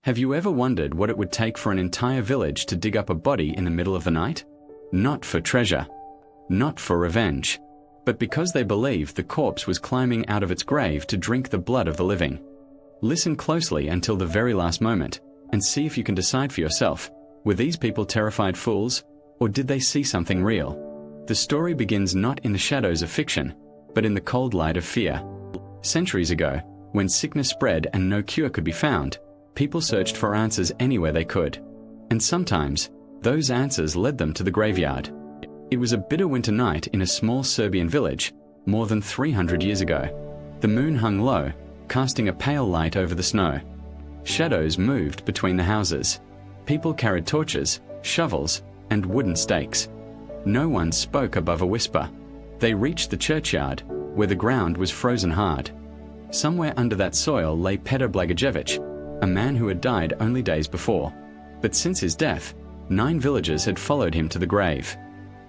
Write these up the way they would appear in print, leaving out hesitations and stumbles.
Have you ever wondered what it would take for an entire village to dig up a body in the middle of the night? Not for treasure, not for revenge, but because they believed the corpse was climbing out of its grave to drink the blood of the living. Listen closely until the very last moment, and see if you can decide for yourself, were these people terrified fools, or did they see something real? The story begins not in the shadows of fiction, but in the cold light of fear. Centuries ago, when sickness spread and no cure could be found, people searched for answers anywhere they could. And sometimes, those answers led them to the graveyard. It was a bitter winter night in a small Serbian village, more than 300 years ago. The moon hung low, casting a pale light over the snow. Shadows moved between the houses. People carried torches, shovels, and wooden stakes. No one spoke above a whisper. They reached the churchyard, where the ground was frozen hard. Somewhere under that soil lay Petar Blagojevic, a man who had died only days before. But since his death, 9 villagers had followed him to the grave.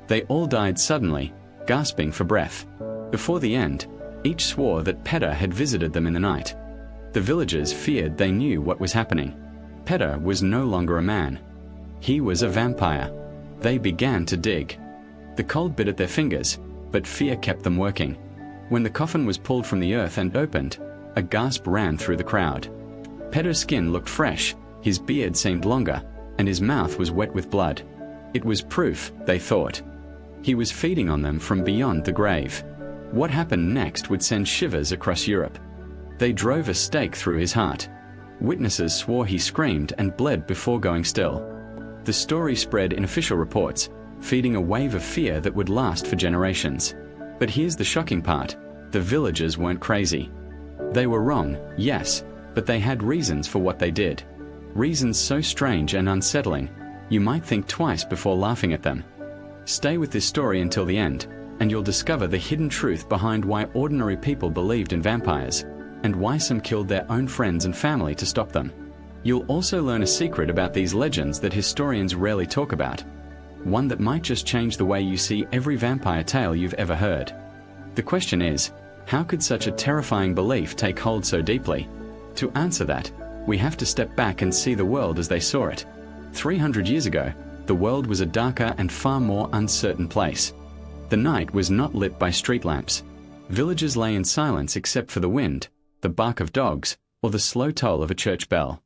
They all died suddenly, gasping for breath. Before the end, each swore that Petar had visited them in the night. The villagers feared they knew what was happening. Petar was no longer a man. He was a vampire. They began to dig. The cold bit at their fingers, but fear kept them working. When the coffin was pulled from the earth and opened, a gasp ran through the crowd. Petar's skin looked fresh, his beard seemed longer, and his mouth was wet with blood. It was proof, they thought. He was feeding on them from beyond the grave. What happened next would send shivers across Europe. They drove a stake through his heart. Witnesses swore he screamed and bled before going still. The story spread in official reports, feeding a wave of fear that would last for generations. But here's the shocking part: the villagers weren't crazy. They were wrong, yes, but they had reasons for what they did. Reasons so strange and unsettling, you might think twice before laughing at them. Stay with this story until the end, and you'll discover the hidden truth behind why ordinary people believed in vampires, and why some killed their own friends and family to stop them. You'll also learn a secret about these legends that historians rarely talk about, one that might just change the way you see every vampire tale you've ever heard. The question is, how could such a terrifying belief take hold so deeply? To answer that, we have to step back and see the world as they saw it. 300 years ago, the world was a darker and far more uncertain place. The night was not lit by street lamps. Villagers lay in silence except for the wind, the bark of dogs, or the slow toll of a church bell.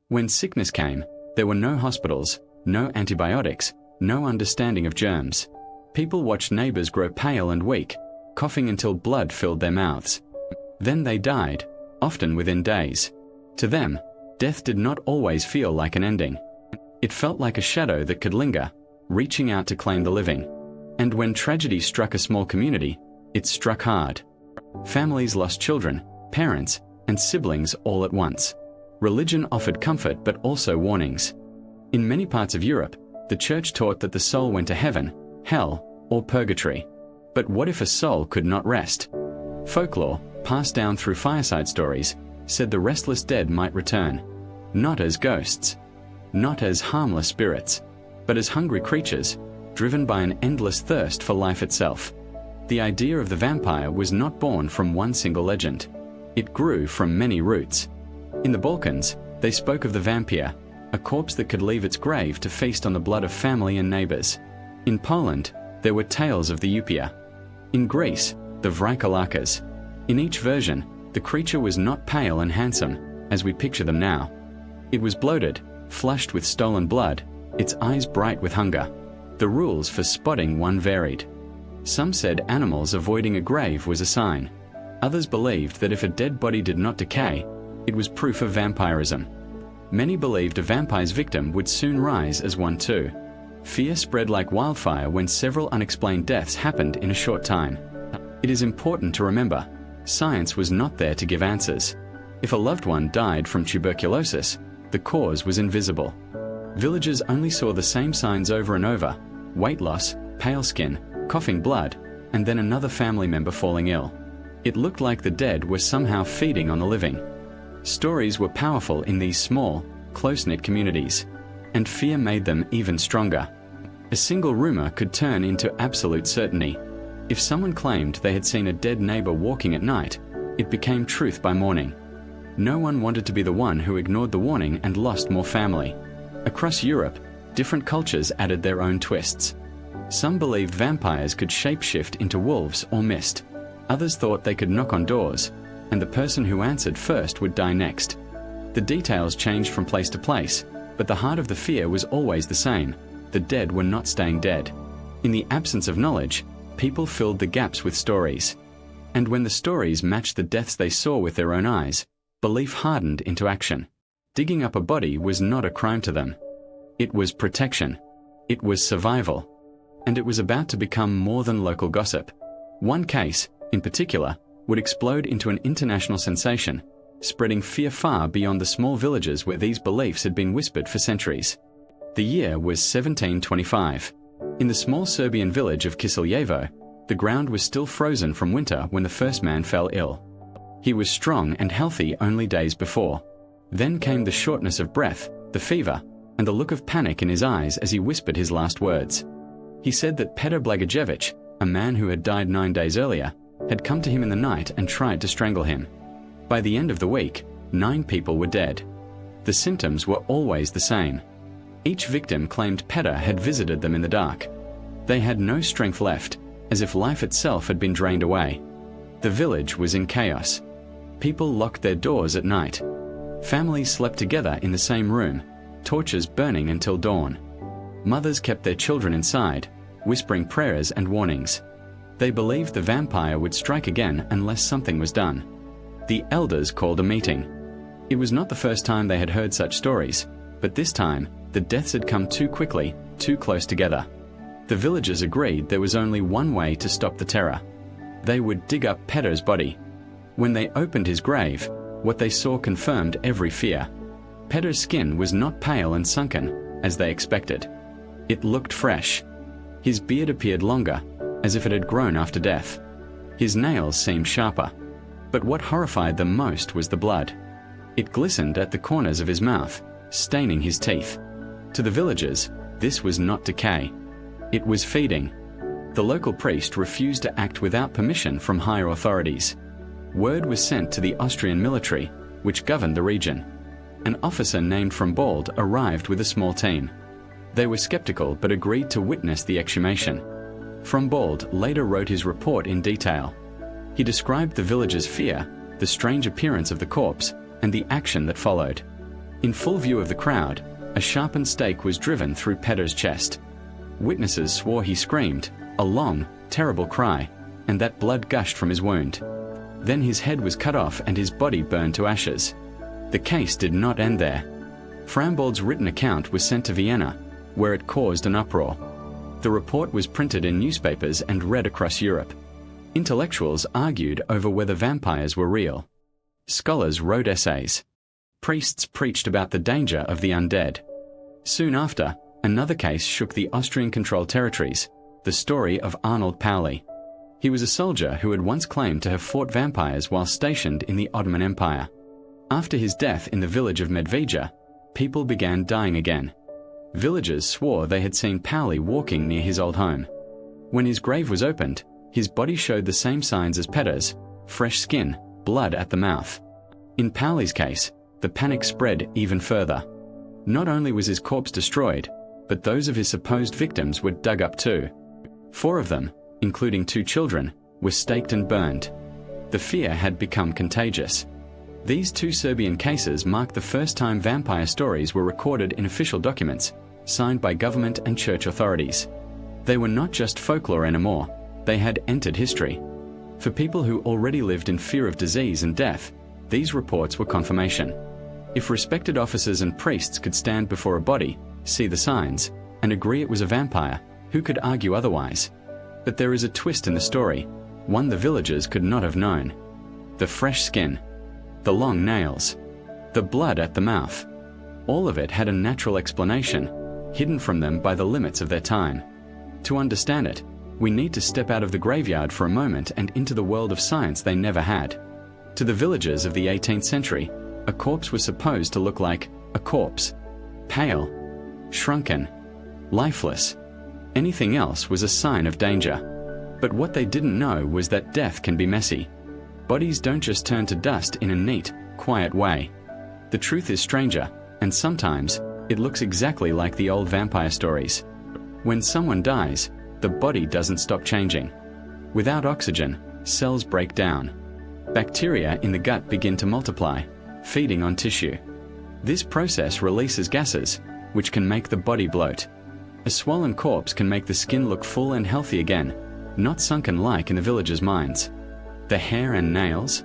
When sickness came, there were no hospitals, no antibiotics, no understanding of germs. People watched neighbors grow pale and weak, coughing until blood filled their mouths. Then they died, often within days. To them, death did not always feel like an ending. It felt like a shadow that could linger, reaching out to claim the living. And when tragedy struck a small community, it struck hard. Families lost children, parents, and siblings all at once. Religion offered comfort but also warnings. In many parts of Europe, the church taught that the soul went to heaven, hell, or purgatory. But what if a soul could not rest? Folklore, passed down through fireside stories, said the restless dead might return, not as ghosts, not as harmless spirits, but as hungry creatures, driven by an endless thirst for life itself. The idea of the vampire was not born from one single legend. It grew from many roots. In the Balkans, they spoke of the vampire, a corpse that could leave its grave to feast on the blood of family and neighbors. In Poland, there were tales of the upia. In Greece, the vrykolakas. In each version, the creature was not pale and handsome, as we picture them now. It was bloated, flushed with stolen blood, its eyes bright with hunger. The rules for spotting one varied. Some said animals avoiding a grave was a sign. Others believed that if a dead body did not decay, it was proof of vampirism. Many believed a vampire's victim would soon rise as one too. Fear spread like wildfire when several unexplained deaths happened in a short time. It is important to remember, science was not there to give answers. If a loved one died from tuberculosis, the cause was invisible. Villagers only saw the same signs over and over: weight loss, pale skin, coughing blood, and then another family member falling ill. It looked like the dead were somehow feeding on the living. Stories were powerful in these small, close-knit communities, and fear made them even stronger. A single rumor could turn into absolute certainty. If someone claimed they had seen a dead neighbor walking at night, it became truth by morning. No one wanted to be the one who ignored the warning and lost more family. Across Europe, different cultures added their own twists. Some believed vampires could shapeshift into wolves or mist. Others thought they could knock on doors, and the person who answered first would die next. The details changed from place to place, but the heart of the fear was always the same: the dead were not staying dead. In the absence of knowledge, people filled the gaps with stories. And when the stories matched the deaths they saw with their own eyes, belief hardened into action. Digging up a body was not a crime to them. It was protection. It was survival. And it was about to become more than local gossip. One case, in particular, would explode into an international sensation, spreading fear far beyond the small villages where these beliefs had been whispered for centuries. The year was 1725. In the small Serbian village of Kiseljevo, the ground was still frozen from winter when the first man fell ill. He was strong and healthy only days before. Then came the shortness of breath, the fever, and the look of panic in his eyes as he whispered his last words. He said that Petar Blagojevic, a man who had died 9 days earlier, had come to him in the night and tried to strangle him. By the end of the week, 9 people were dead. The symptoms were always the same. Each victim claimed Petar had visited them in the dark. They had no strength left, as if life itself had been drained away. The village was in chaos. People locked their doors at night. Families slept together in the same room, torches burning until dawn. Mothers kept their children inside, whispering prayers and warnings. They believed the vampire would strike again unless something was done. The elders called a meeting. It was not the first time they had heard such stories, but this time, the deaths had come too quickly, too close together. The villagers agreed there was only one way to stop the terror. They would dig up Petar's body. When they opened his grave, what they saw confirmed every fear. Petar's skin was not pale and sunken, as they expected. It looked fresh. His beard appeared longer, as if it had grown after death. His nails seemed sharper. But what horrified them most was the blood. It glistened at the corners of his mouth, staining his teeth. To the villagers, this was not decay. It was feeding. The local priest refused to act without permission from higher authorities. Word was sent to the Austrian military, which governed the region. An officer named Frombold arrived with a small team. They were skeptical but agreed to witness the exhumation. Frombold later wrote his report in detail. He described the villagers' fear, the strange appearance of the corpse, and the action that followed. In full view of the crowd, a sharpened stake was driven through Petar's chest. Witnesses swore he screamed, a long, terrible cry, and that blood gushed from his wound. Then his head was cut off and his body burned to ashes. The case did not end there. Frombold's written account was sent to Vienna, where it caused an uproar. The report was printed in newspapers and read across Europe. Intellectuals argued over whether vampires were real. Scholars wrote essays. Priests preached about the danger of the undead. Soon after, another case shook the Austrian-controlled territories, the story of Arnold Pauli. He was a soldier who had once claimed to have fought vampires while stationed in the Ottoman Empire. After his death in the village of Medveja, people began dying again. Villagers swore they had seen Pauli walking near his old home. When his grave was opened, his body showed the same signs as Petar's: fresh skin, blood at the mouth. In Pauli's case, the panic spread even further. Not only was his corpse destroyed, but those of his supposed victims were dug up too. 4 of them, including 2 children, were staked and burned. The fear had become contagious. These 2 Serbian cases marked the first time vampire stories were recorded in official documents, signed by government and church authorities. They were not just folklore anymore, they had entered history. For people who already lived in fear of disease and death, these reports were confirmation. If respected officers and priests could stand before a body, see the signs, and agree it was a vampire, who could argue otherwise? But there is a twist in the story, one the villagers could not have known. The fresh skin, the long nails, the blood at the mouth. All of it had a natural explanation, hidden from them by the limits of their time. To understand it, we need to step out of the graveyard for a moment and into the world of science they never had. To the villagers of the 18th century, a corpse was supposed to look like a corpse. Pale, shrunken, lifeless. Anything else was a sign of danger. But what they didn't know was that death can be messy. Bodies don't just turn to dust in a neat, quiet way. The truth is stranger, and sometimes it looks exactly like the old vampire stories. When someone dies, the body doesn't stop changing. Without oxygen, cells break down. Bacteria in the gut begin to multiply, feeding on tissue. This process releases gases, which can make the body bloat. A swollen corpse can make the skin look full and healthy again, not sunken like in the villagers' minds. The hair and nails?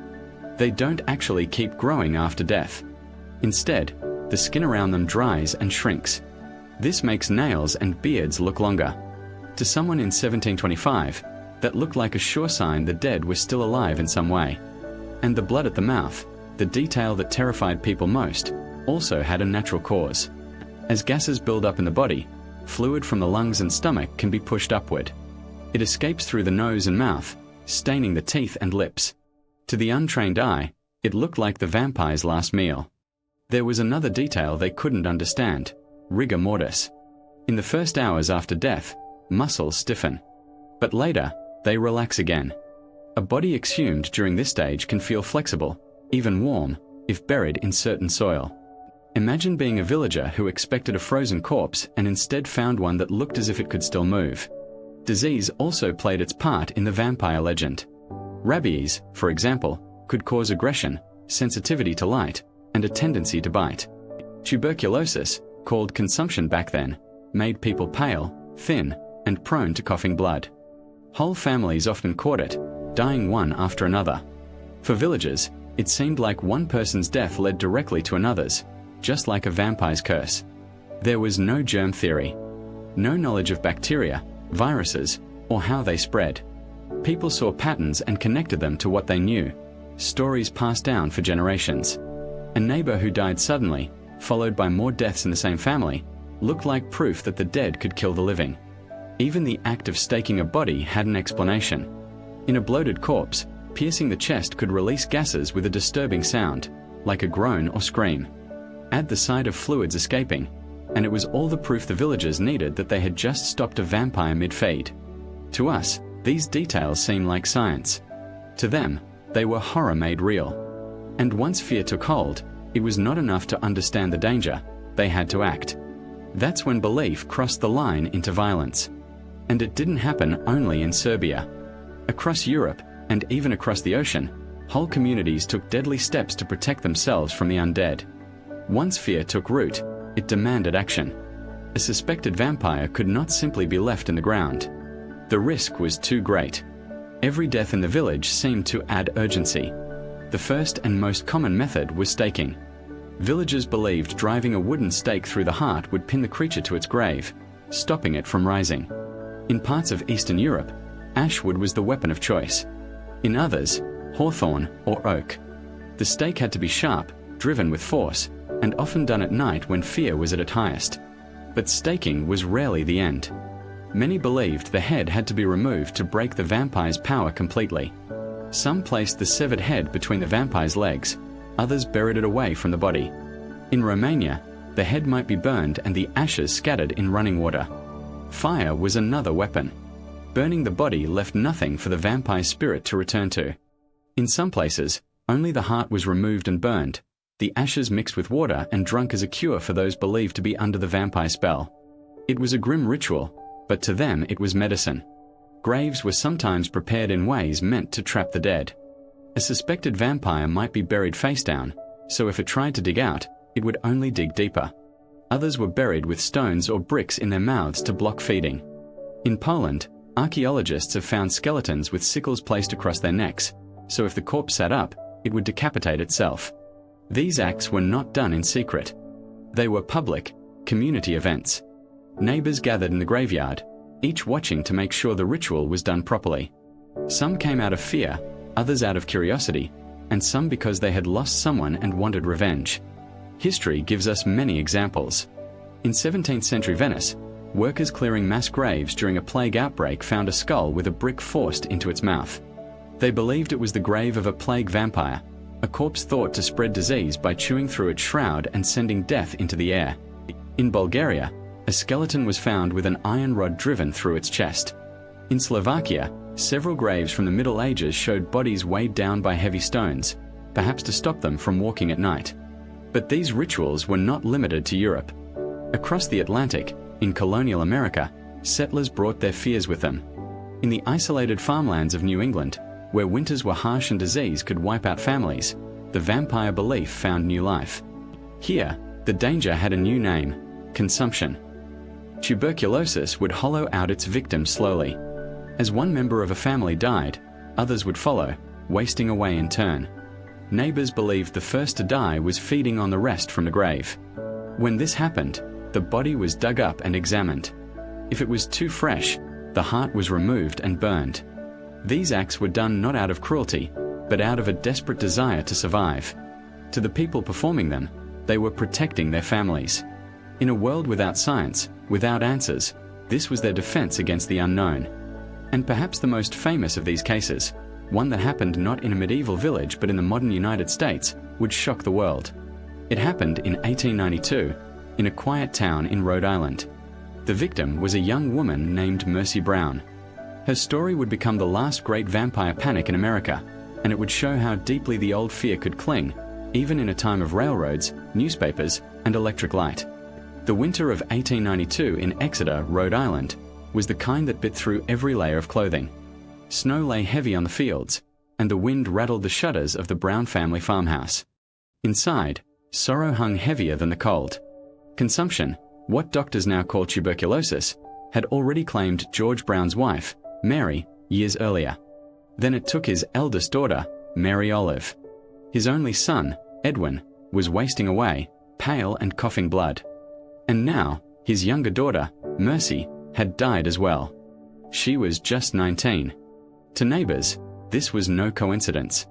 They don't actually keep growing after death. Instead, the skin around them dries and shrinks. This makes nails and beards look longer. To someone in 1725, that looked like a sure sign the dead were still alive in some way. And the blood at the mouth, the detail that terrified people most, also had a natural cause. As gases build up in the body, fluid from the lungs and stomach can be pushed upward. It escapes through the nose and mouth, staining the teeth and lips. To the untrained eye, it looked like the vampire's last meal. There was another detail they couldn't understand: rigor mortis. In the first hours after death, muscles stiffen. But later, they relax again. A body exhumed during this stage can feel flexible, even warm, if buried in certain soil. Imagine being a villager who expected a frozen corpse and instead found one that looked as if it could still move. Disease also played its part in the vampire legend. Rabies, for example, could cause aggression, sensitivity to light, and a tendency to bite. Tuberculosis, called consumption back then, made people pale, thin, and prone to coughing blood. Whole families often caught it, dying one after another. For villagers, it seemed like one person's death led directly to another's, just like a vampire's curse. There was no germ theory, no knowledge of bacteria, viruses, or how they spread. People saw patterns and connected them to what they knew, stories passed down for generations. A neighbor who died suddenly, followed by more deaths in the same family, looked like proof that the dead could kill the living. Even the act of staking a body had an explanation. In a bloated corpse, piercing the chest could release gases with a disturbing sound, like a groan or scream. Add the sight of fluids escaping, and it was all the proof the villagers needed that they had just stopped a vampire mid-feed. To us, these details seem like science. To them, they were horror made real. And once fear took hold, it was not enough to understand the danger, they had to act. That's when belief crossed the line into violence. And it didn't happen only in Serbia. Across Europe, and even across the ocean, whole communities took deadly steps to protect themselves from the undead. Once fear took root, it demanded action. A suspected vampire could not simply be left in the ground. The risk was too great. Every death in the village seemed to add urgency. The first and most common method was staking. Villagers believed driving a wooden stake through the heart would pin the creature to its grave, stopping it from rising. In parts of Eastern Europe, ash wood was the weapon of choice. In others, hawthorn or oak. The stake had to be sharp, driven with force, and often done at night when fear was at its highest. But staking was rarely the end. Many believed the head had to be removed to break the vampire's power completely. Some placed the severed head between the vampire's legs, others buried it away from the body. In Romania, the head might be burned and the ashes scattered in running water. Fire was another weapon. Burning the body left nothing for the vampire's spirit to return to. In some places, only the heart was removed and burned, the ashes mixed with water and drunk as a cure for those believed to be under the vampire spell. It was a grim ritual, but to them it was medicine. Graves were sometimes prepared in ways meant to trap the dead. A suspected vampire might be buried face down, so if it tried to dig out, it would only dig deeper. Others were buried with stones or bricks in their mouths to block feeding. In Poland, archaeologists have found skeletons with sickles placed across their necks, so if the corpse sat up, it would decapitate itself. These acts were not done in secret. They were public, community events. Neighbors gathered in the graveyard, each watching to make sure the ritual was done properly. Some came out of fear, others out of curiosity, and some because they had lost someone and wanted revenge. History gives us many examples. In 17th century Venice, workers clearing mass graves during a plague outbreak found a skull with a brick forced into its mouth. They believed it was the grave of a plague vampire, a corpse thought to spread disease by chewing through its shroud and sending death into the air. In Bulgaria, a skeleton was found with an iron rod driven through its chest. In Slovakia, several graves from the Middle Ages showed bodies weighed down by heavy stones, perhaps to stop them from walking at night. But these rituals were not limited to Europe. Across the Atlantic, in colonial America, settlers brought their fears with them. In the isolated farmlands of New England, where winters were harsh and disease could wipe out families, the vampire belief found new life. Here, the danger had a new name: consumption. Tuberculosis would hollow out its victims slowly. As one member of a family died, others would follow, wasting away in turn. Neighbors believed the first to die was feeding on the rest from the grave. When this happened, the body was dug up and examined. If it was too fresh, the heart was removed and burned. These acts were done not out of cruelty, but out of a desperate desire to survive. To the people performing them, they were protecting their families. In a world without science, without answers, this was their defense against the unknown. And perhaps the most famous of these cases, one that happened not in a medieval village but in the modern United States, would shock the world. It happened in 1892, in a quiet town in Rhode Island. The victim was a young woman named Mercy Brown. Her story would become the last great vampire panic in America, and it would show how deeply the old fear could cling, even in a time of railroads, newspapers, and electric light. The winter of 1892 in Exeter, Rhode Island, was the kind that bit through every layer of clothing. Snow lay heavy on the fields, and the wind rattled the shutters of the Brown family farmhouse. Inside, sorrow hung heavier than the cold. Consumption, what doctors now call tuberculosis, had already claimed George Brown's wife, Mary, years earlier. Then it took his eldest daughter, Mary Olive. His only son, Edwin, was wasting away, pale and coughing blood. And now, his younger daughter, Mercy, had died as well. She was just 19. To neighbors, this was no coincidence.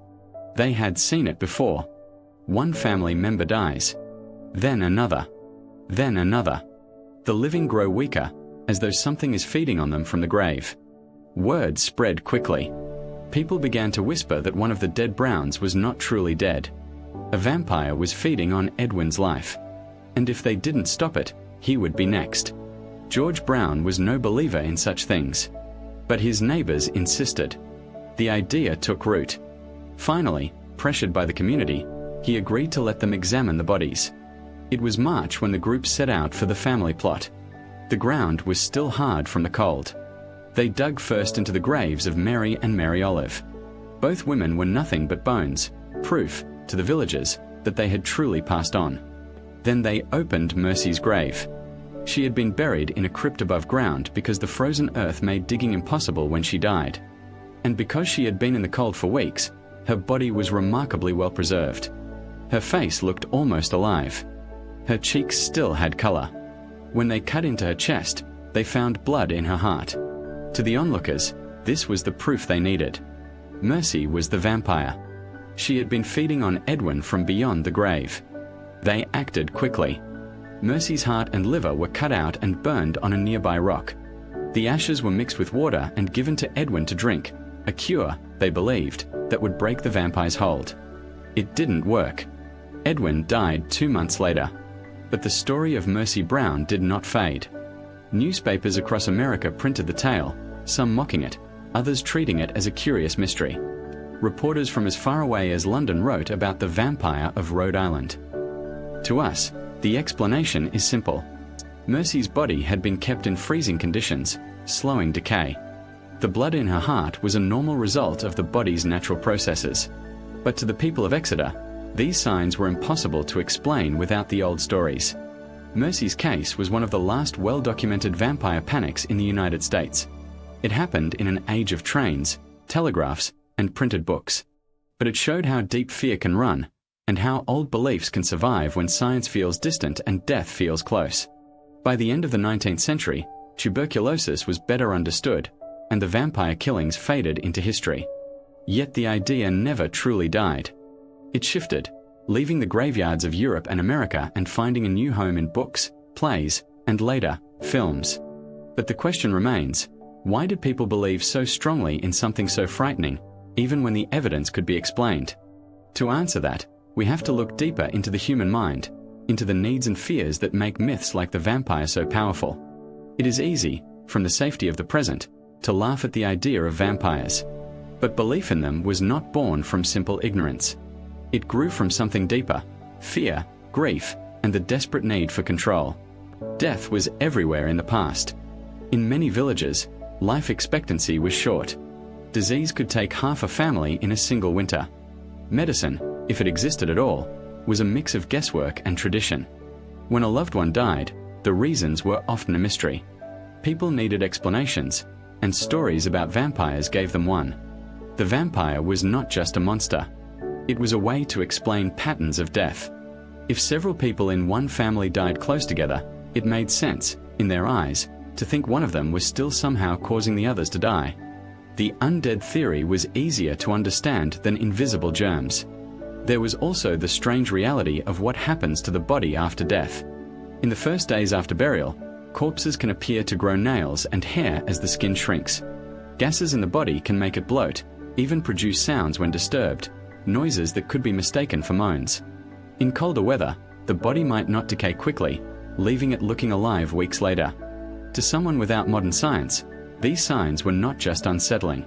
They had seen it before. One family member dies, then another, then another. The living grow weaker, as though something is feeding on them from the grave. Word spread quickly. People began to whisper that one of the dead Browns was not truly dead. A vampire was feeding on Edwin's life. And if they didn't stop it, he would be next. George Brown was no believer in such things. But his neighbors insisted. The idea took root. Finally, pressured by the community, he agreed to let them examine the bodies. It was March when the group set out for the family plot. The ground was still hard from the cold. They dug first into the graves of Mary and Mary Olive. Both women were nothing but bones, proof, to the villagers, that they had truly passed on. Then they opened Mercy's grave. She had been buried in a crypt above ground because the frozen earth made digging impossible when she died. And because she had been in the cold for weeks, her body was remarkably well preserved. Her face looked almost alive. Her cheeks still had color. When they cut into her chest, they found blood in her heart. To the onlookers, this was the proof they needed. Mercy was the vampire. She had been feeding on Edwin from beyond the grave. They acted quickly. Mercy's heart and liver were cut out and burned on a nearby rock. The ashes were mixed with water and given to Edwin to drink, a cure, they believed, that would break the vampire's hold. It didn't work. Edwin died 2 months later. But the story of Mercy Brown did not fade. Newspapers across America printed the tale, some mocking it, others treating it as a curious mystery. Reporters from as far away as London wrote about the vampire of Rhode Island. To us, the explanation is simple. Mercy's body had been kept in freezing conditions, slowing decay. The blood in her heart was a normal result of the body's natural processes. But to the people of Exeter, these signs were impossible to explain without the old stories. Mercy's case was one of the last well-documented vampire panics in the United States. It happened in an age of trains, telegraphs, and printed books. But it showed how deep fear can run, and how old beliefs can survive when science feels distant and death feels close. By the end of the 19th century, tuberculosis was better understood, and the vampire killings faded into history. Yet the idea never truly died. It shifted, leaving the graveyards of Europe and America and finding a new home in books, plays, and later, films. But the question remains, why did people believe so strongly in something so frightening, even when the evidence could be explained? To answer that, we have to look deeper into the human mind, into the needs and fears that make myths like the vampire so powerful. It is easy, from the safety of the present, to laugh at the idea of vampires. But belief in them was not born from simple ignorance. It grew from something deeper: fear, grief, and the desperate need for control. Death was everywhere in the past. In many villages, life expectancy was short. Disease could take half a family in a single winter. Medicine, if it existed at all, was a mix of guesswork and tradition. When a loved one died, the reasons were often a mystery. People needed explanations, and stories about vampires gave them one. The vampire was not just a monster. It was a way to explain patterns of death. If several people in one family died close together, it made sense, in their eyes, to think one of them was still somehow causing the others to die. The undead theory was easier to understand than invisible germs. There was also the strange reality of what happens to the body after death. In the first days after burial, corpses can appear to grow nails and hair as the skin shrinks. Gases in the body can make it bloat, even produce sounds when disturbed, noises that could be mistaken for moans. In colder weather, the body might not decay quickly, leaving it looking alive weeks later. To someone without modern science, these signs were not just unsettling.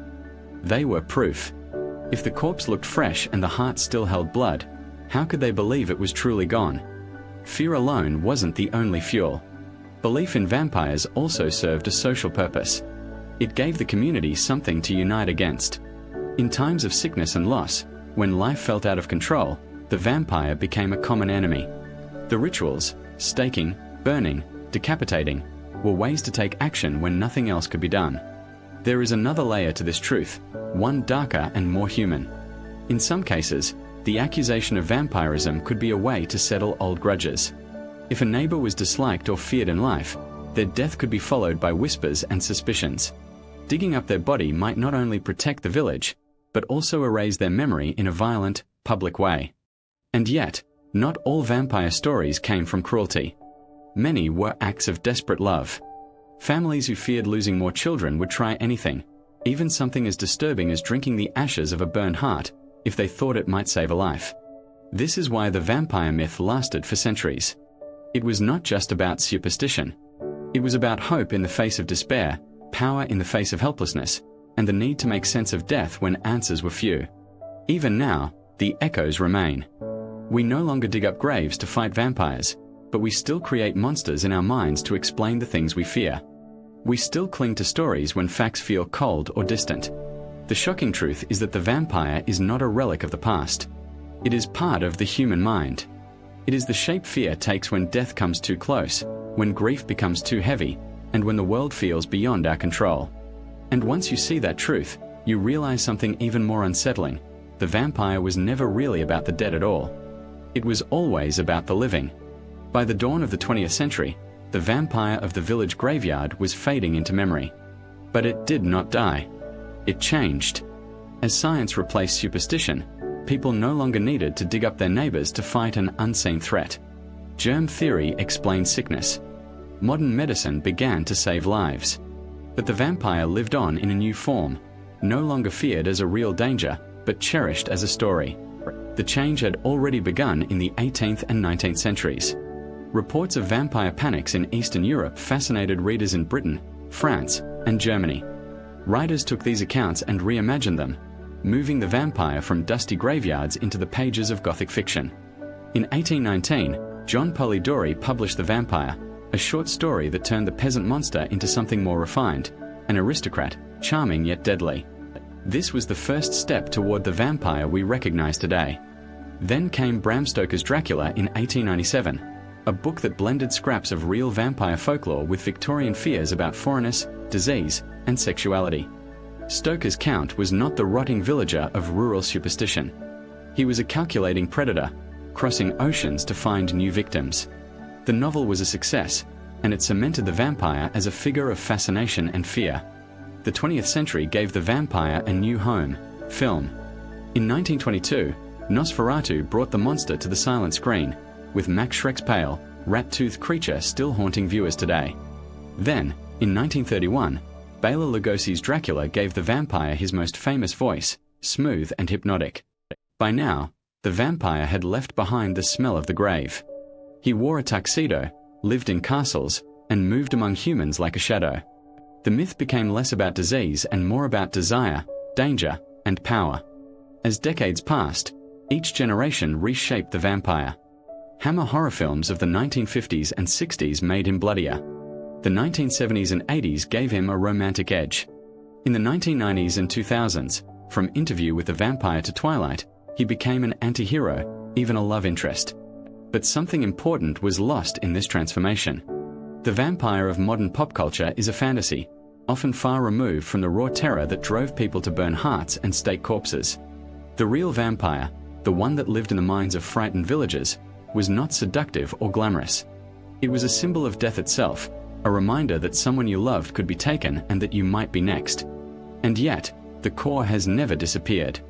They were proof. If the corpse looked fresh and the heart still held blood, how could they believe it was truly gone? Fear alone wasn't the only fuel. Belief in vampires also served a social purpose. It gave the community something to unite against. In times of sickness and loss, when life felt out of control, the vampire became a common enemy. The rituals, staking, burning, decapitating, were ways to take action when nothing else could be done. There is another layer to this truth, one darker and more human. In some cases, the accusation of vampirism could be a way to settle old grudges. If a neighbor was disliked or feared in life, their death could be followed by whispers and suspicions. Digging up their body might not only protect the village, but also erase their memory in a violent, public way. And yet, not all vampire stories came from cruelty. Many were acts of desperate love. Families who feared losing more children would try anything, even something as disturbing as drinking the ashes of a burned heart, if they thought it might save a life. This is why the vampire myth lasted for centuries. It was not just about superstition. It was about hope in the face of despair, power in the face of helplessness, and the need to make sense of death when answers were few. Even now, the echoes remain. We no longer dig up graves to fight vampires, but we still create monsters in our minds to explain the things we fear. We still cling to stories when facts feel cold or distant. The shocking truth is that the vampire is not a relic of the past. It is part of the human mind. It is the shape fear takes when death comes too close, when grief becomes too heavy, and when the world feels beyond our control. And once you see that truth, you realize something even more unsettling. The vampire was never really about the dead at all. It was always about the living. By the dawn of the 20th century, the vampire of the village graveyard was fading into memory. But it did not die. It changed. As science replaced superstition, people no longer needed to dig up their neighbors to fight an unseen threat. Germ theory explained sickness. Modern medicine began to save lives. But the vampire lived on in a new form, no longer feared as a real danger, but cherished as a story. The change had already begun in the 18th and 19th centuries. Reports of vampire panics in Eastern Europe fascinated readers in Britain, France, and Germany. Writers took these accounts and reimagined them, moving the vampire from dusty graveyards into the pages of Gothic fiction. In 1819, John Polidori published The Vampire, a short story that turned the peasant monster into something more refined, an aristocrat, charming yet deadly. This was the first step toward the vampire we recognize today. Then came Bram Stoker's Dracula in 1897, a book that blended scraps of real vampire folklore with Victorian fears about foreignness, disease, and sexuality. Stoker's Count was not the rotting villager of rural superstition. He was a calculating predator, crossing oceans to find new victims. The novel was a success, and it cemented the vampire as a figure of fascination and fear. The 20th century gave the vampire a new home: film. In 1922, Nosferatu brought the monster to the silent screen, with Max Schreck's pale, rat-toothed creature still haunting viewers today. Then, in 1931, Bela Lugosi's Dracula gave the vampire his most famous voice, smooth and hypnotic. By now, the vampire had left behind the smell of the grave. He wore a tuxedo, lived in castles, and moved among humans like a shadow. The myth became less about disease and more about desire, danger, and power. As decades passed, Each generation reshaped the vampire. Hammer horror films of the 1950s and 60s made him bloodier. The 1970s and 80s gave him a romantic edge. In the 1990s and 2000s, from Interview with the Vampire to Twilight, he became an anti-hero, even a love interest. But something important was lost in this transformation. The vampire of modern pop culture is a fantasy, often far removed from the raw terror that drove people to burn hearts and stake corpses. The real vampire, the one that lived in the minds of frightened villagers, was not seductive or glamorous. It was a symbol of death itself, a reminder that someone you loved could be taken and that you might be next. And yet, the core has never disappeared.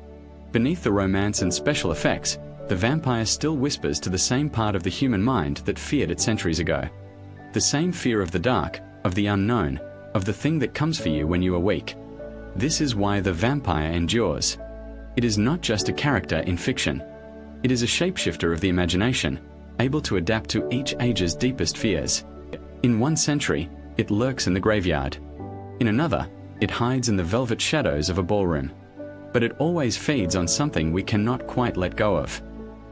Beneath the romance and special effects, the vampire still whispers to the same part of the human mind that feared it centuries ago. The same fear of the dark, of the unknown, of the thing that comes for you when you are weak. This is why the vampire endures. It is not just a character in fiction. It is a shapeshifter of the imagination, able to adapt to each age's deepest fears. In one century, it lurks in the graveyard. In another, it hides in the velvet shadows of a ballroom. But it always feeds on something we cannot quite let go of.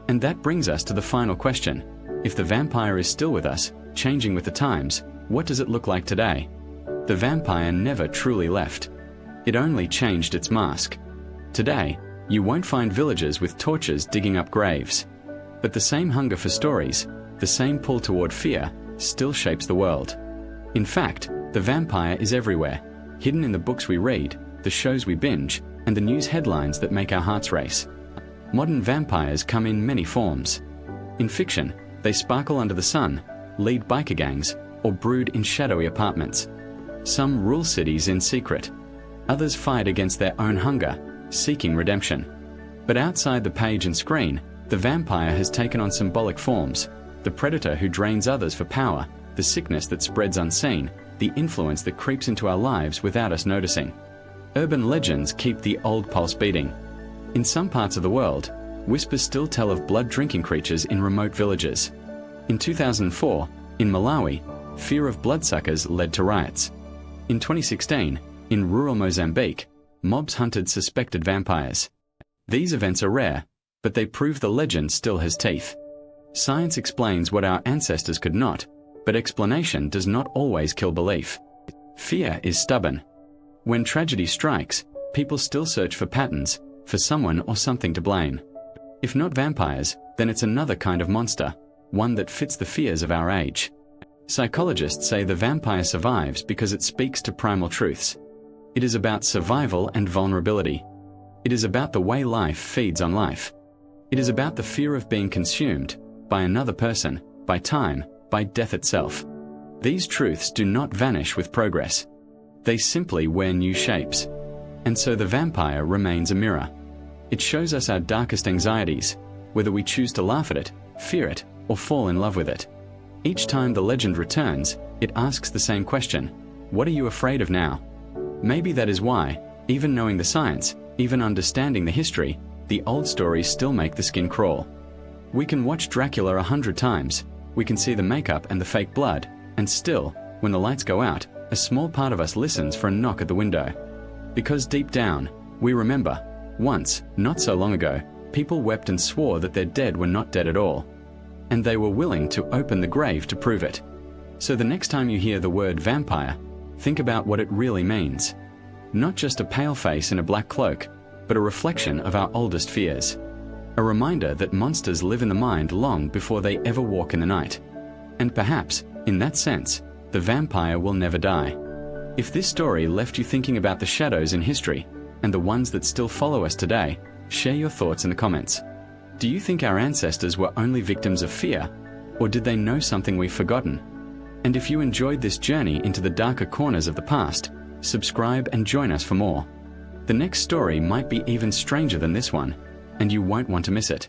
And that brings us to the final question. If the vampire is still with us, changing with the times, what does it look like today? The vampire never truly left. It only changed its mask. Today, you won't find villagers with torches digging up graves. But the same hunger for stories, the same pull toward fear, still shapes the world. In fact, the vampire is everywhere, hidden in the books we read, the shows we binge, and the news headlines that make our hearts race. Modern vampires come in many forms. In fiction, they sparkle under the sun, lead biker gangs, or brood in shadowy apartments. Some rule cities in secret. Others fight against their own hunger, seeking redemption. But outside the page and screen, the vampire has taken on symbolic forms. The predator who drains others for power, the sickness that spreads unseen, the influence that creeps into our lives without us noticing. Urban legends keep the old pulse beating. In some parts of the world, whispers still tell of blood-drinking creatures in remote villages. In 2004, in Malawi, fear of bloodsuckers led to riots. In 2016, in rural Mozambique, mobs hunted suspected vampires. These events are rare, but they prove the legend still has teeth. Science explains what our ancestors could not, but explanation does not always kill belief. Fear is stubborn. When tragedy strikes, people still search for patterns, for someone or something to blame. If not vampires, then it's another kind of monster, one that fits the fears of our age. Psychologists say the vampire survives because it speaks to primal truths. It is about survival and vulnerability. It is about the way life feeds on life. It is about the fear of being consumed by another person, by time, by death itself. These truths do not vanish with progress. They simply wear new shapes. And so the vampire remains a mirror. It shows us our darkest anxieties, whether we choose to laugh at it, fear it, or fall in love with it. Each time the legend returns, it asks the same question: what are you afraid of now? Maybe that is why, even knowing the science, even understanding the history, the old stories still make the skin crawl. We can watch Dracula 100 times, we can see the makeup and the fake blood, and still, when the lights go out, a small part of us listens for a knock at the window. Because deep down, we remember, once, not so long ago, people wept and swore that their dead were not dead at all. And they were willing to open the grave to prove it. So the next time you hear the word vampire, think about what it really means. Not just a pale face in a black cloak, but a reflection of our oldest fears. A reminder that monsters live in the mind long before they ever walk in the night. And perhaps, in that sense, the vampire will never die. If this story left you thinking about the shadows in history, and the ones that still follow us today, share your thoughts in the comments. Do you think our ancestors were only victims of fear, or did they know something we've forgotten? And if you enjoyed this journey into the darker corners of the past, subscribe and join us for more. The next story might be even stranger than this one, and you won't want to miss it.